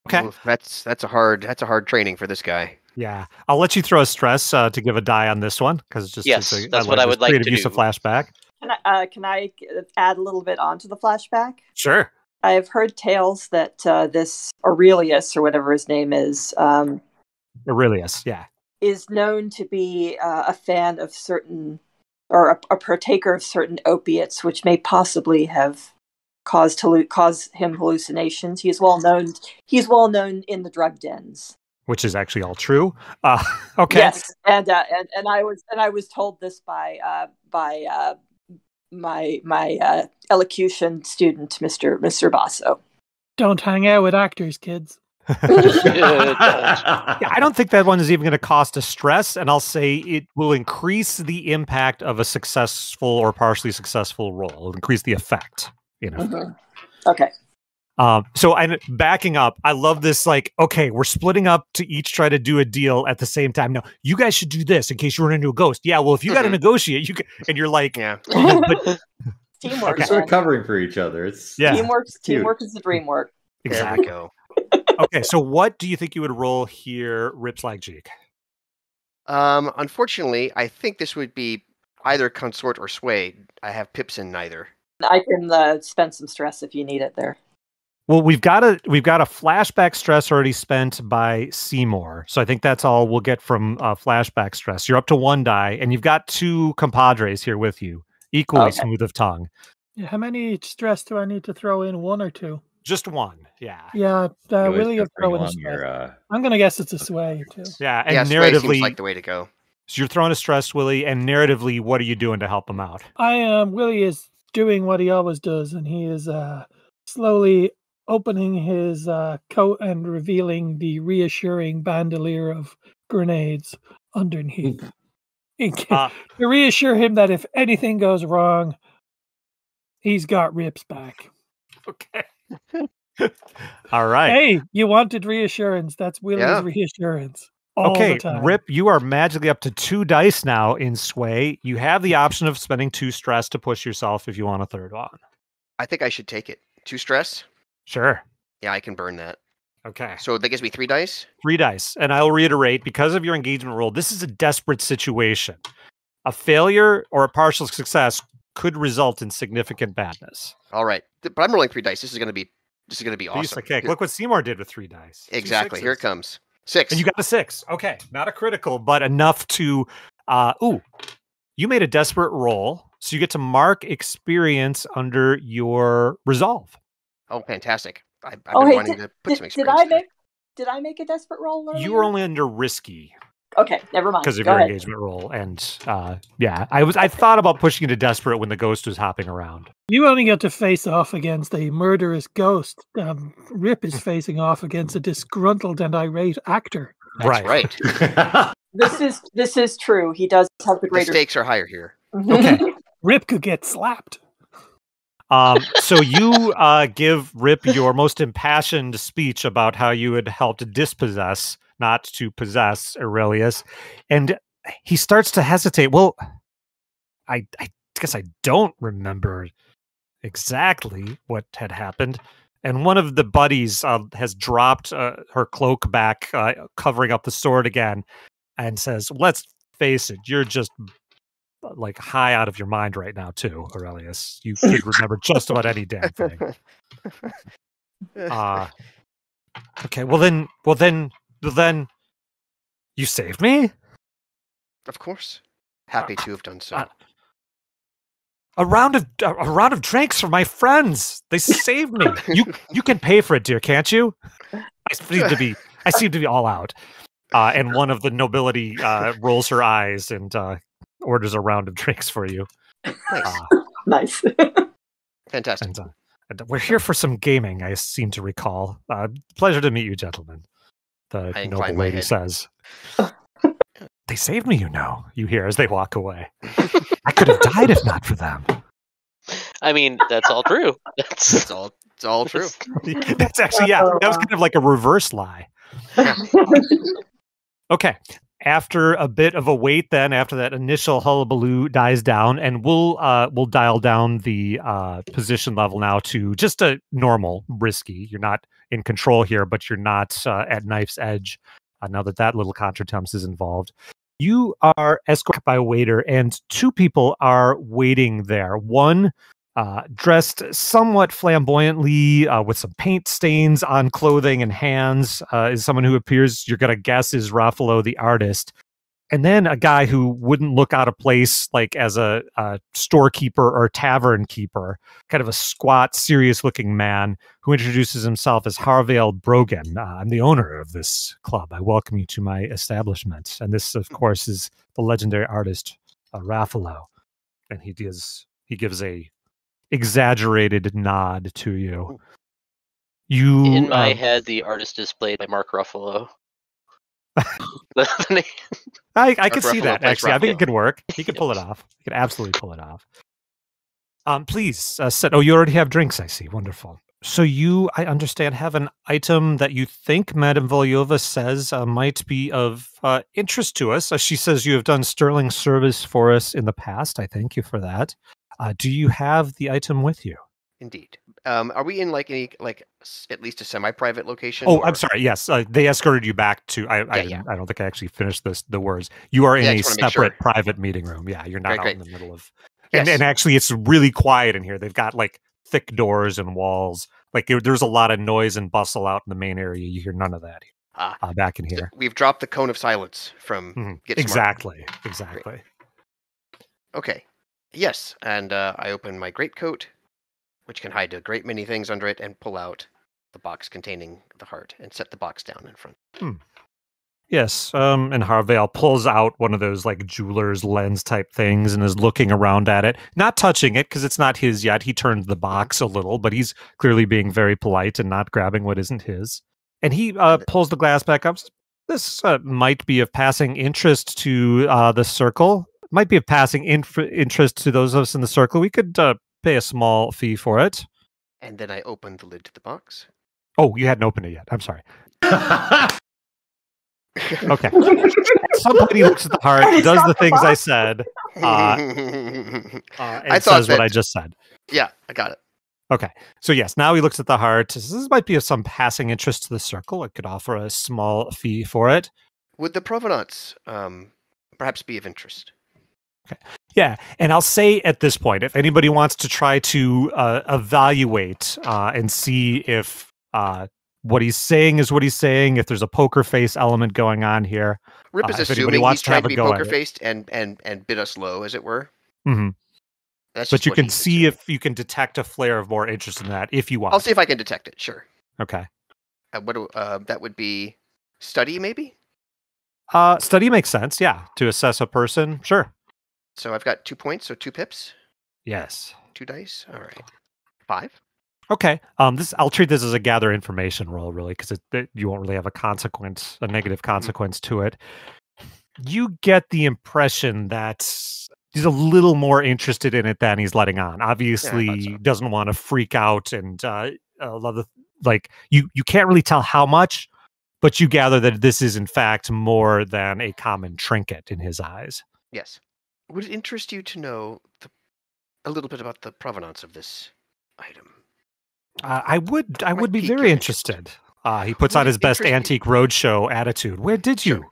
Okay. Oof, that's a hard training for this guy. Yeah, I'll let you throw a stress to give a die on this one because it's just that's what I would like to do. Use of flashback. Can I add a little bit onto the flashback? Sure. I have heard tales that this Aurelius, or whatever his name is, Aurelius, yeah, is known to be a fan of certain, or a partaker of certain opiates, which may possibly have caused him hallucinations. He's well known in the drug dens, which is actually all true. Okay. Yes, and I was told this by my elocution student, Mr. Basso. Don't hang out with actors, kids. I don't think that one is even going to cost a stress, and I'll say it will increase the impact of a successful or partially successful roll. It'll increase the effect. Okay. So I'm backing up. I love this. Like, okay, we're splitting up to each try to do a deal at the same time. No, you guys should do this in case you run into a ghost. Yeah, well, if you got to negotiate, you can, and you're like, yeah. But, teamwork. Okay. We're covering for each other. It's teamwork is the dream work. Exactly. There we go. Okay, so what do you think you would roll here, Ripslag? Unfortunately, I think this would be either consort or sway. I have pips in neither. I can spend some stress if you need it there. Well, we've got a flashback stress already spent by Seymour, so I think that's all we'll get from flashback stress. You're up to 1 die, and you've got 2 compadres here with you, equally smooth of tongue. Yeah, how many stress do I need to throw in? 1 or 2? Just 1, yeah. Yeah, Willie is throwing a stress. I'm gonna guess it's a sway too. Yeah, and narratively, sway seems like the way to go. So you're throwing a stress, Willie, and narratively, what are you doing to help him out? Willie is doing what he always does, and he is slowly opening his coat and revealing the reassuring bandolier of grenades underneath. To reassure him that if anything goes wrong, he's got Rip's back. Okay. All right. Hey, you wanted reassurance. That's Willie's reassurance. All the time. Rip, you are magically up to 2 dice now in sway. You have the option of spending 2 stress to push yourself if you want a 3rd one. I think I should take it. 2 stress? Sure. Yeah, I can burn that. Okay. So that gives me 3 dice? 3 dice. And I'll reiterate, because of your engagement roll, this is a desperate situation. A failure or a partial success could result in significant badness. All right. But I'm rolling 3 dice. This is going to be awesome. Okay. Look what Seymour did with 3 dice. Exactly. Here it comes. 6. And you got a 6. Okay. Not a critical, but enough to you made a desperate roll. So you get to mark experience under your resolve. Oh, fantastic! I've been hey, wanting to put some experience. Did I make a desperate roll earlier? You were only under risky. Okay, never mind. Because of Go your ahead. engagement roll. And I thought about pushing you to desperate when the ghost was hopping around. You only get to face off against a murderous ghost. Rip is facing off against a disgruntled and irate actor. That's right. This is true. He does have the greater. The stakes are higher here. Okay. Rip could get slapped. So you give Rip your most impassioned speech about how you had helped dispossess, not to possess, Aurelius, and he starts to hesitate. Well, I guess I don't remember exactly what had happened. And one of the buddies has dropped her cloak back, covering up the sword again, and says, "Let's face it, you're just like high out of your mind right now, too, Aurelius. You could remember just about any damn thing." Okay. Well then, you saved me. Of course, happy to have done so. A round of drinks for my friends. They saved me. You can pay for it, dear, can't you? I seem to be all out. And one of the nobility rolls her eyes and orders a round of drinks for you. Nice. Fantastic. And we're here for some gaming, I seem to recall. Pleasure to meet you, gentlemen. The noble lady says. They saved me, you hear as they walk away. I could have died if not for them. I mean, that's all true. It's all true. That's actually, that was kind of like a reverse lie. Okay. After a bit of a wait, then after that initial hullabaloo dies down, and we'll dial down the position level now to just a normal risky. You're not in control here, but you're not at knife's edge. Now that little contretemps is involved, you are escorted by a waiter, and two people are waiting there. One dressed somewhat flamboyantly with some paint stains on clothing and hands is someone who appears, you're going to guess, is Ruffalo the artist. And then a guy who wouldn't look out of place like as a storekeeper or tavern keeper, kind of a squat, serious-looking man who introduces himself as Harvale Brogan. I'm the owner of this club. I welcome you to my establishment. And this, of course, is the legendary artist Ruffalo. And he gives a exaggerated nod to you. In my head, the artist is played by Mark Ruffalo. I can see that, actually. I think it could work. He could pull it off. He could absolutely pull it off. Please, sit. Oh, you already have drinks, I see. Wonderful. So you, I understand, have an item that you think Madame Volyova says might be of interest to us. She says you have done sterling service for us in the past. I thank you for that. Do you have the item with you? Indeed. Are we in at least a semi-private location? Oh, I'm sorry. Yes, they escorted you back to. I don't think I actually finished the words. You are in a separate private meeting room. Yeah, you're not out in the middle of. Yes. And actually, it's really quiet in here. They've got like thick doors and walls. Like there's a lot of noise and bustle out in the main area. You hear none of that back in here. We've dropped the cone of silence from Get Smart. Exactly. Great. Okay. Yes, and I open my greatcoat, which can hide a great many things under it, and pull out the box containing the heart and set the box down in front. Yes, and Harvale pulls out one of those like jeweler's lens type things and is looking around at it, not touching it because it's not his yet. He turned the box a little, but he's clearly being very polite and not grabbing what isn't his. And he pulls the glass back up. This might be of passing interest to the circle. Might be of passing interest to those of us in the circle. We could pay a small fee for it. And then I open the lid to the box. Oh, you hadn't opened it yet. I'm sorry. Okay. Somebody looks at the heart, does the things I said, and says what I just said. Yeah, I got it. Okay. So yes, now he looks at the heart. This might be of some passing interest to the circle. It could offer a small fee for it. Would the provenance perhaps be of interest? Okay. Yeah, and I'll say at this point, if anybody wants to try to evaluate and see if what he's saying is what he's saying, if there's a poker face element going on here. Rip is assuming he's trying to be poker faced and bid us low, as it were. Mm-hmm. But you can see if you can detect a flare of more interest in that if you want. I'll see if I can detect it. Sure. Okay. That would be study, maybe? Study makes sense, yeah. To assess a person, sure. So I've got 2 points, so 2 pips. Yes. 2 dice. All right. 5. Okay. I'll treat this as a gather information roll, really, because you won't really have a negative consequence to it. You get the impression that he's a little more interested in it than he's letting on. Obviously, doesn't want to freak out, and you can't really tell how much, but you gather that this is in fact more than a common trinket in his eyes. Yes. Would it interest you to know a little bit about the provenance of this item? I would be very interested. He puts on his best antique roadshow attitude. Where did you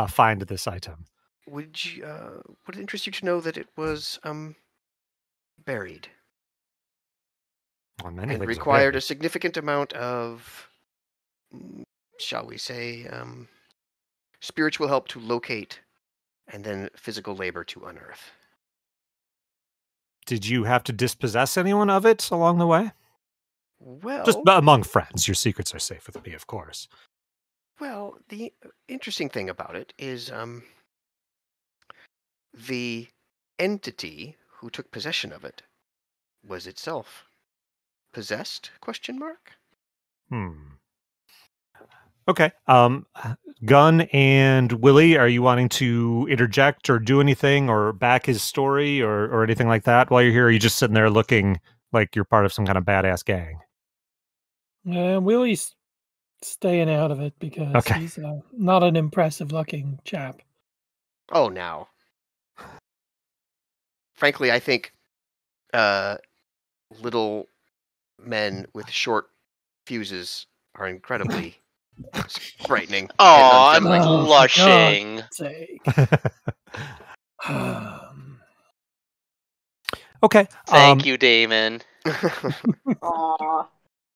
find this item? Would it interest you to know that it was buried? Well, and required a significant amount of, shall we say, spiritual help to locate, and then physical labor to unearth. Did you have to dispossess anyone of it along the way? Well, just among friends. Your secrets are safe with me, of course. Well, the interesting thing about it is the entity who took possession of it was itself possessed? ? Okay. Gunn and Willie, are you wanting to interject or do anything or back his story or anything like that while you're here? Or are you just sitting there looking like you're part of some kind of badass gang? Willie's staying out of it because he's not an impressive looking chap. Oh, now. Frankly, I think little men with short fuses are incredibly frightening. Oh, I'm blushing. Okay. Thank you, Damon. Aww.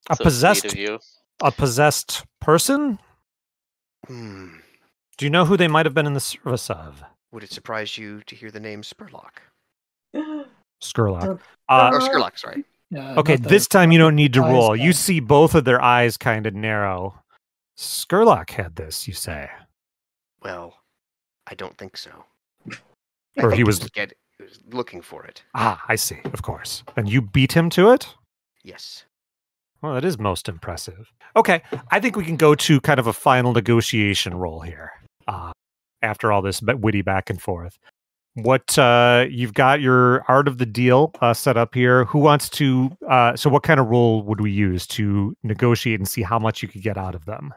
A possessed person? Do you know who they might have been in the service of? Would it surprise you to hear the name Spurlock? Skurlock. Or Skurlock, sorry. Okay, this time you don't need to roll. You see both of their eyes kind of narrow. Skurlock had this, you say? Well, I don't think so. Or he was looking for it. Ah, I see, of course. And you beat him to it? Yes. Well, that is most impressive. Okay, I think we can go to kind of a final negotiation roll here. After all this witty back and forth. What you've got your art of the deal set up here. Who wants to? So, what kind of role would we use to negotiate and see how much you could get out of them?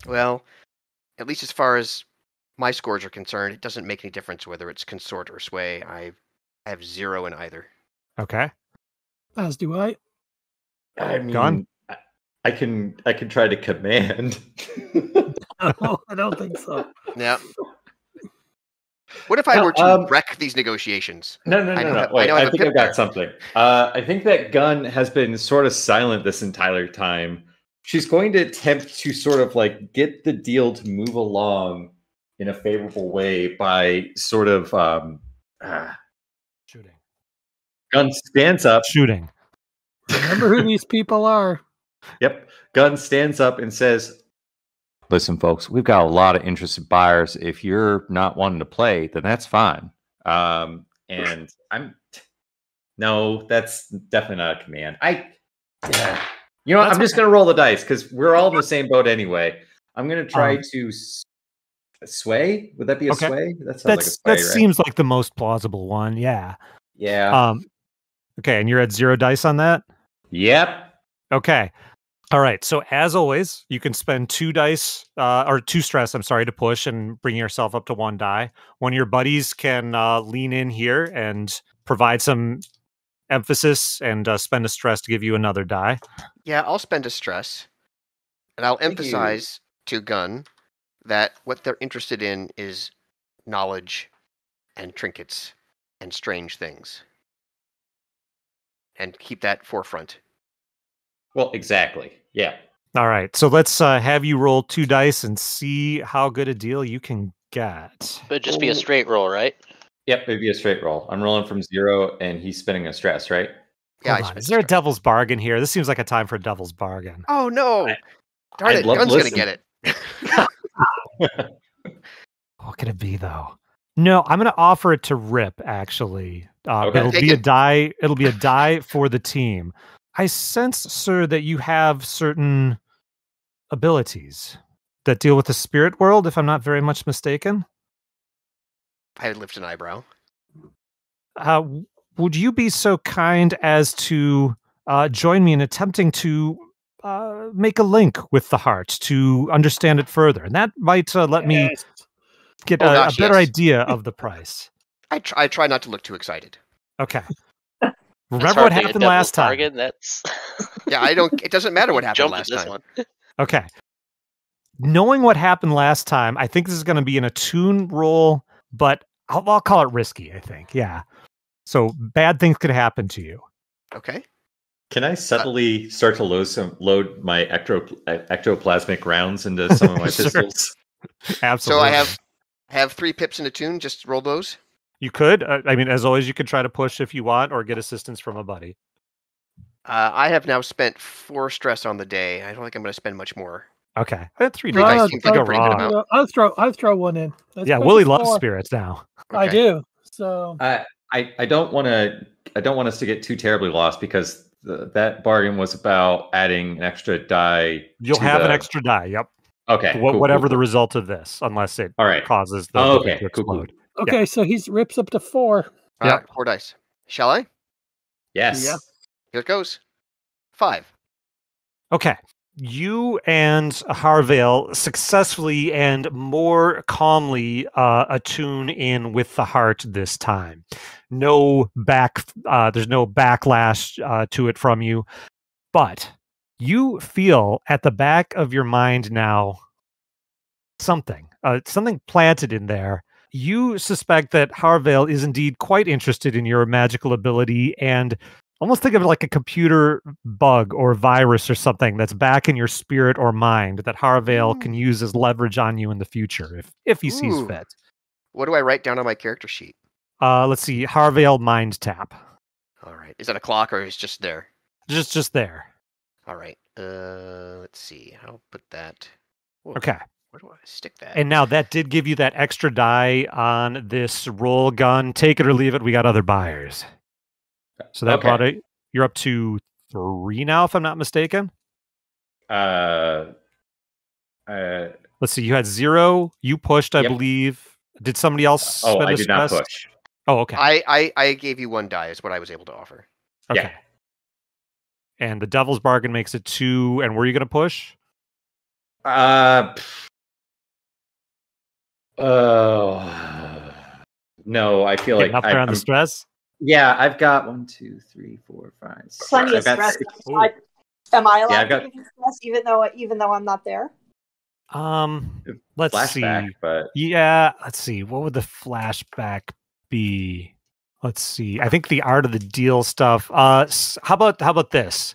Well, at least as far as my scores are concerned, it doesn't make any difference whether it's consort or sway. I have 0 in either. Okay. As do I. I mean, I can try to command. No, I don't think so. Yeah. What if I were to wreck these negotiations? No. Wait, I think I've got something. I think that Gunn has been sort of silent this entire time. She's going to attempt to sort of like get the deal to move along in a favorable way by sort of shooting. Gunn stands up. Shooting. Remember who these people are. Yep. Gunn stands up and says, "Listen, folks, we've got a lot of interested buyers. If you're not wanting to play, then that's fine." And that's definitely not a command. I'm just going to roll the dice because we're all in the same boat anyway. I'm going to try to sway. Would that be a sway? That sounds like a sway, that right? seems like the most plausible one. Yeah. Yeah. Okay, and you're at 0 dice on that? Yep. Okay. All right. So as always, you can spend 2 dice or 2 stress, to push and bring yourself up to 1 die. One of your buddies can lean in here and provide some emphasis and spend a stress to give you another die. Yeah, I'll spend a stress. And I'll emphasize to Gunn that what they're interested in is knowledge and trinkets and strange things. And keep that forefront. Well, exactly. Yeah. All right. So let's have you roll 2 dice and see how good a deal you can get. But just be a straight roll, right? Yep, it'd be a straight roll. I'm rolling from 0, and he's spending a stress, right? Yeah, Hold on. Is there a devil's bargain here? This seems like a time for a devil's bargain. Oh no! Darn I'd it, love to Gun's gonna listen. get it. What could it be though? No, I'm going to offer it to Rip. Actually, Okay. it'll Take be a it. die. It'll be a die for the team. I sense, sir, that you have certain abilities that deal with the spirit world. If I'm not very much mistaken, I lift an eyebrow. would you be so kind as to join me in attempting to make a link with the heart to understand it further, and that might let me get Oh, a gosh, better yes. idea of the price. I try not to look too excited. Okay. That's Remember what hardly a happened devil's last time? bargain, That's Yeah, I don't. It doesn't matter what happened jumped last at this time. one. Okay. Knowing what happened last time, I think this is going to be an attune roll, but I'll call it risky, I think. Yeah. So bad things could happen to you. Okay. Can I subtly start to load my ectoplasmic rounds into some of my Sure. pistols? Absolutely. So I have 3 pips in attune. Just roll those. You could. I mean, as always, you could try to push if you want or get assistance from a buddy. I have now spent 4 stress on the day. I don't think I'm going to spend much more. Okay. I had 3 Three dice. dice What seems could like go a pretty good wrong? amount. I'll throw one in. Let's Yeah, push Willie it loves forward. spirits now. I Okay. do. So I don't want us to get too terribly lost because that bargain was about adding an extra die. You'll to have an the- extra die. Yep. Okay. Cool, Whatever the cool. result of this, unless it All right. causes the Oh, thing okay. to Cool, cool. explode. okay, so he rips up to 4. Yep. 4 dice. Shall I? Yes. Yeah. Here it goes. 5. Okay. You and Harvale successfully and more calmly attune in with the heart this time. There's no backlash to it from you, but you feel at the back of your mind now something planted in there. You suspect that Harvale is indeed quite interested in your magical ability and almost think of it like a computer bug or virus or something that's back in your spirit or mind that Harvale can use as leverage on you in the future if he sees Ooh. fit. What do I write down on my character sheet? Let's see. Harvale mind tap. All right. Is that a clock or is it just there? Just there. All right. Let's see. I'll put that. Whoa, Okay. Where do I stick that? And now that did give you that extra die on this roll gun. Take it or leave it. We got other buyers. So that brought it. You're up to 3 now, if I'm not mistaken. Let's Let's see. You had 0. You pushed, I believe. Did somebody else? Oh, spend I a did not stress? push. Oh, okay. I gave you 1 die is what I was able to offer. Okay. Yeah. And the devil's bargain makes it 2. And were you going to push? No, I feel Getting like up there on the I'm- stress. Yeah, I've got 1, 2, 3, 4, 5, 6. Plenty of I've got stress. 6. Am I allowed Yeah, I've got- to give you stress even though I'm not there? Let's flashback, see. but Yeah, let's see. What would the flashback be? Let's see. I think the art of the deal stuff. How about this?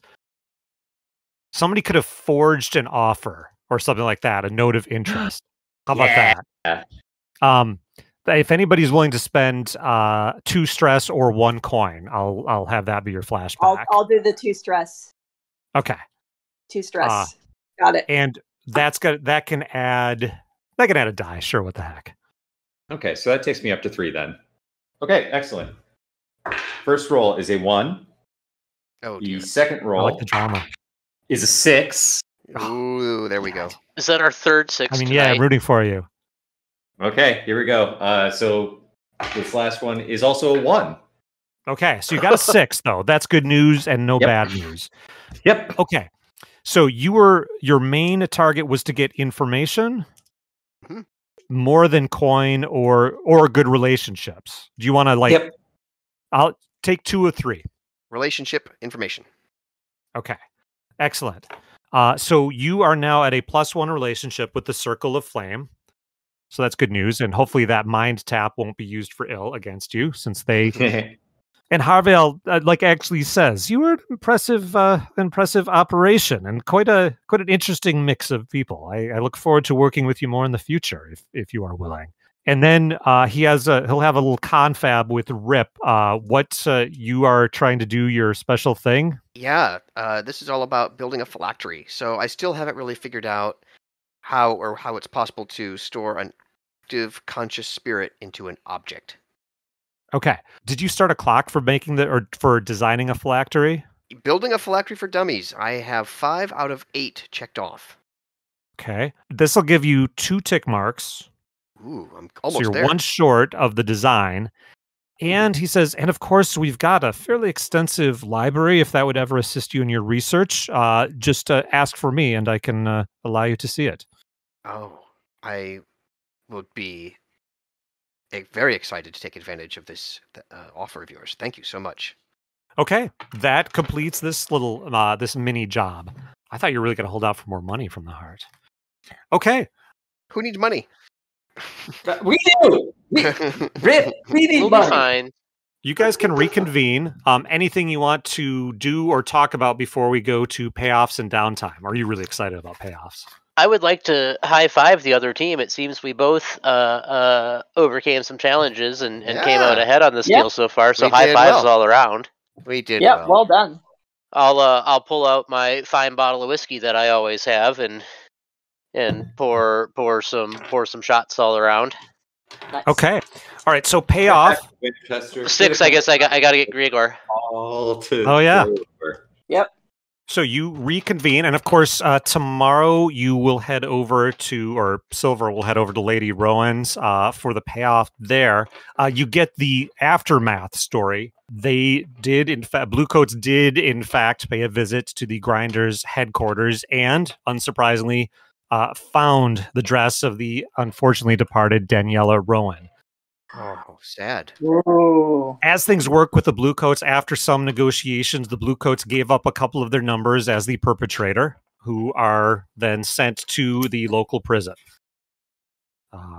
Somebody could have forged an offer or something like that, a note of interest. How about that? If anybody's willing to spend 2 stress or 1 coin, I'll have that be your flashback. I'll do the 2 stress. Okay. 2 stress. Got it. And that can add a die. Sure, what the heck. okay, so that takes me up to 3 then. Okay, excellent. First roll is a 1. Oh, The dear. second I roll like the drama. is a 6. Ooh, there we go. Is that our third 6 I mean, tonight? yeah, I'm rooting for you. Okay, here we go. So this last one is also a 1. Okay, so you got a 6 though. That's good news and no Yep. bad news. Yep. Okay, so your main target was to get information, Mhm. more than coin or good relationships. Do you want to Yep. I'll take 2 or 3. Relationship information. Okay, excellent. So you are now at a +1 relationship with the Circle of Flame. So that's good news, and hopefully that mind tap won't be used for ill against you, since they. And Harvale, actually says, you were an impressive operation and quite an interesting mix of people. I look forward to working with you more in the future if you are willing. And then he'll have a little confab with Rip. What you are trying to do your special thing? Yeah, this is all about building a phylactery. So I still haven't really figured out how it's possible to store an active conscious spirit into an object. Okay. Did you start a clock for for designing a phylactery? Building a phylactery for dummies. I have 5 out of 8 checked off. Okay. This will give you 2 tick marks. Ooh, I'm almost so you're there. 1 short of the design. And he says, and of course, we've got a fairly extensive library. If that would ever assist you in your research, just ask for me and I can allow you to see it. Oh, I would be very excited to take advantage of this offer of yours. Thank you so much. Okay, that completes this little this mini job. I thought you were really going to hold out for more money from the heart. Okay, who needs money? We do. Rip, we need we'll money. Be fine. You guys can reconvene. Anything you want to do or talk about before we go to payoffs and downtime? Are you really excited about payoffs? I would like to high five the other team. It seems we both overcame some challenges and came out ahead on this deal so far. So high fives all around. We did. Yeah, well done. I'll pull out my fine bottle of whiskey that I always have and pour some shots all around. Nice. Okay. All right. So payoff. 6. I guess I got to get Gregor. All to. Oh yeah. Yep. So you reconvene, and of course, tomorrow you will head over to, or Silver will head over to Lady Rowan's for the payoff there. You get the aftermath story. They did, in fact, Bluecoats did, in fact, pay a visit to the Grinders headquarters and, unsurprisingly, found the dress of the unfortunately departed Daniela Rowan. Oh, sad. Whoa. As things work with the Bluecoats, after some negotiations, the Bluecoats gave up a couple of their numbers as the perpetrator, who are then sent to the local prison,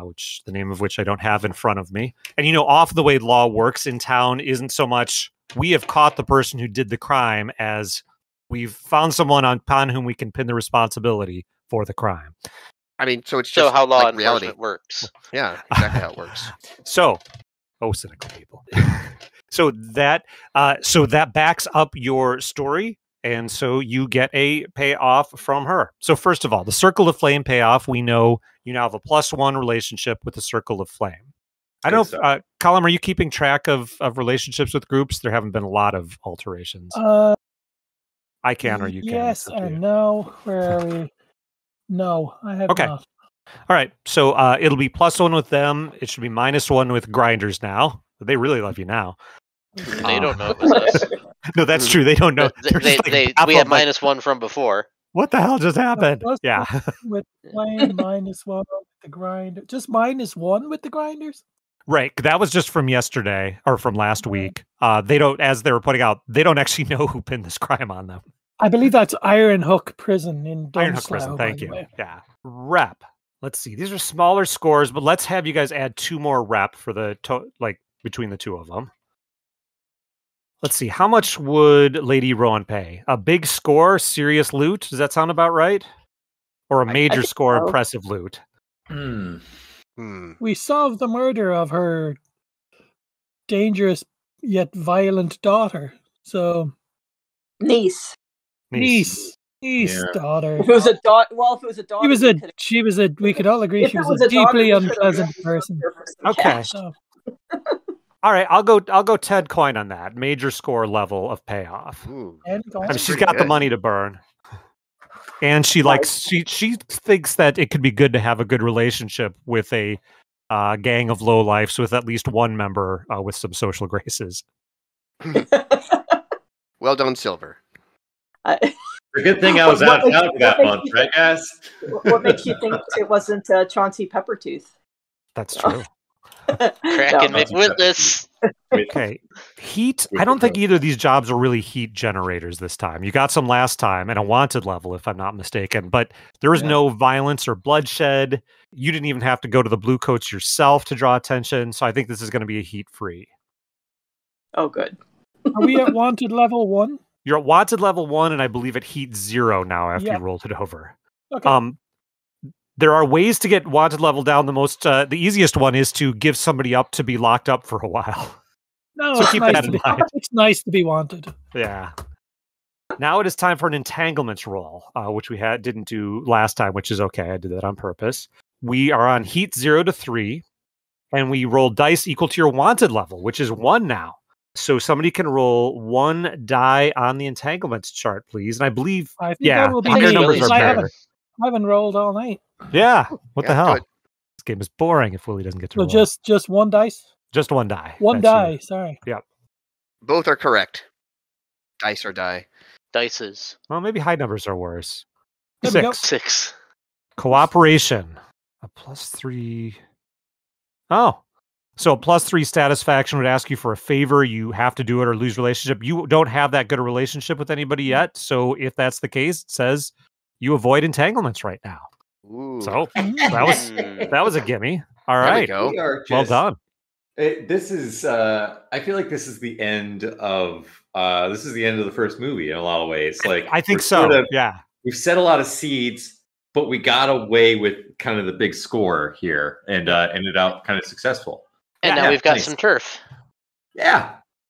which the name of which I don't have in front of me. And often the way law works in town isn't so much we have caught the person who did the crime as we've found someone upon whom we can pin the responsibility for the crime. I mean, so it's just how law like enforcement reality works. Yeah, exactly how it works. Cynical people. so that backs up your story, and so you get a payoff from her. So first of all, the Circle of Flame payoff, we know you now have a +1 relationship with the Circle of Flame. I don't know, Colin, are you keeping track of relationships with groups? There haven't been a lot of alterations. I can, or you can. Yes and no. Where are we? No, I have not. All right, so it'll be +1 with them. It should be -1 with Grinders now. They really love you now. They don't know it was us. No, that's true. They don't know. We had -1 from before. What the hell just happened? Yeah. With Flame, -1 with the Grinder. Just -1 with the Grinders? Right. That was just from yesterday or from last week. They don't, as they were putting out, they don't actually know who pinned this crime on them. I believe that's Iron Hook Prison in Dunslow. Iron Hook Prison, thank you. Yeah. Rep. Let's see. These are smaller scores, but let's have you guys add 2 more rep for the between the 2 of them. Let's see. How much would Lady Rowan pay? A big score, serious loot? Does that sound about right? Or a major score, impressive loot? We solved the murder of her dangerous yet violent daughter. So Niece. Yeah. Daughter. If it was a daughter, we could all agree she was a deeply unpleasant person. Okay. All right, I'll go Ted Coin on that. Major score level of payoff. She's got the money to burn. And she she thinks that it could be good to have a good relationship with a gang of lowlifes with at least one member with some social graces. Well done, Silver. The good thing I was out of town that month, right, guys? What makes you think it wasn't Chauncey Peppertooth? That's true. Kraken McWitness. Okay. Heat. I don't think either of these jobs are really heat generators this time. You got some last time and a wanted level, if I'm not mistaken, but there was no violence or bloodshed. You didn't even have to go to the Bluecoats yourself to draw attention. So I think this is going to be a heat free. Oh, good. Are we at wanted level 1? You're at wanted level 1, and I believe at heat 0 now after you rolled it over. Okay. There are ways to get wanted level down. The easiest one is to give somebody up to be locked up for a while. No, So it's keep nice that to in be. mind. It's nice to be wanted. Yeah. Now it is time for an entanglements roll, which we didn't do last time, which is okay. I did that on purpose. We are on heat 0 to 3, and we roll dice equal to your wanted level, which is 1 now. So somebody can roll 1 die on the entanglements chart, please. And I believe, I think that will be higher me. numbers are I better. haven't rolled all night. Yeah. What the Yeah, hell? good. This game is boring if Willie doesn't get to So roll. just 1 dice. Just 1 die. One That's die. Sorry. Yep. Both are correct. Dice or die. Dices. Well, maybe high numbers are worse. There we go. 6. Cooperation. A +3. Oh. So a +3 satisfaction would ask you for a favor. You have to do it or lose relationship. You don't have that good a relationship with anybody yet. So if that's the case, it says you avoid entanglements right now. Ooh. So that was a gimme. All There we right. go. We are Well just, done. this is. I feel like this is the end of. This is the end of the first movie in a lot of ways. Like I think we're so. sort of- Yeah. We've set a lot of seeds, but we got away with kind of the big score here, and ended out kind of successful. And Yeah, now we've got nice. some turf. Yeah,